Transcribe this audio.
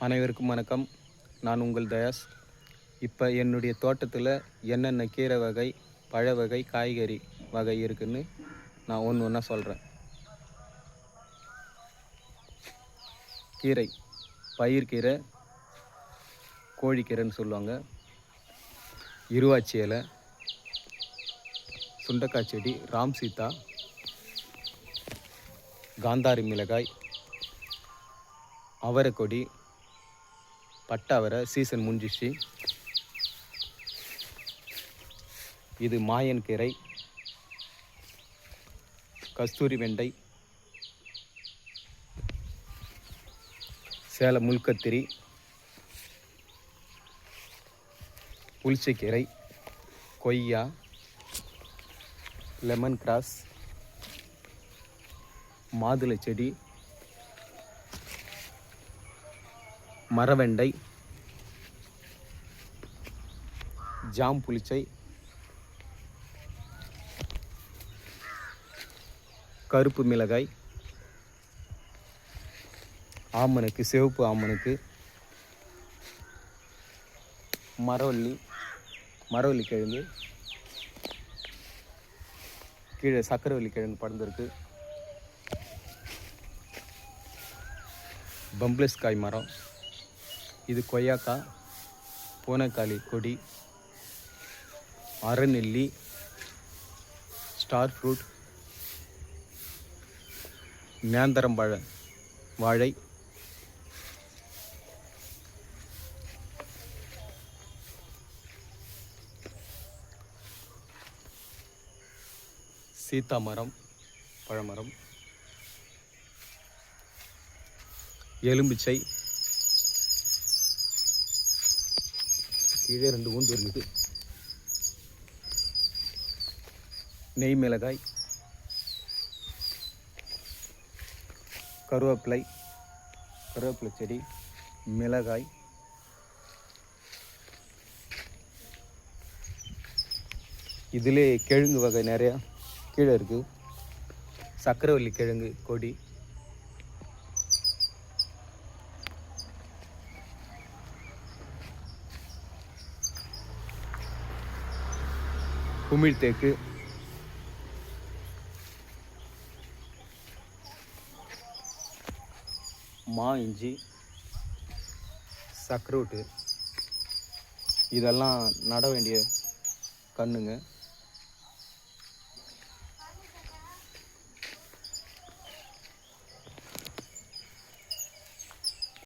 அனைவருக்கும் வணக்கம். நான் உங்கள் தயாஸ். இப்போ என்னுடைய தோட்டத்தில் என்னென்ன கீரை வகை, பழ வகை, காய்கறி வகை இருக்குதுன்னு நான் ஒன்று ஒன்றா சொல்கிறேன். கீரை, பயிர்கீரை, கோழிக்கீரைன்னு சொல்லுவாங்க, இருவாச்சி இலை, சுண்டக்காய் செடி, ராம் சீதா, காந்தாரி மிளகாய், அவரைக்கொடி, பட்டை அவரை சீசன் முடிஞ்சிச்சு. இது மாயன் கீரை, கஸ்தூரி வெண்டை, சேலம் முள்கத்திரி, புளிச்சக்கீரை, கொய்யா, லெமன் கிராஸ், மாதுளை செடி, மரவெண்டை, ஜாம் புளிச்சை, கருப்பு மிளகாய், ஆமணக்கு, சிவப்பு ஆமணக்கு, மரவள்ளி கிழங்கு, கீழே சக்கரவள்ளி கிழங்கு படர்ந்துருக்கு, பம்ப்ளஸ் காய் மரம், இது கொய்யாக்காய், பூனைக்காளி கொடி, அரைநெல்லி, ஸ்டார் ஃப்ரூட், நேந்திரம்பழ வாழை, சீத்தா மரம், பழமரம், எலும்பிச்சை, கீழே 2 ஊந்து இருக்குது, நெய் மிளகாய், கருவேப்பிலை செடி, மிளகாய், இதிலே கிழங்கு வகை நிறையா கீழே இருக்குது, சக்கரவள்ளி கிழங்கு கொடி, குமிழ்தேக்கு, மா இஞ்சி, சக்ரூட்டு, இதெல்லாம் நட வேண்டிய கண்ணுங்க.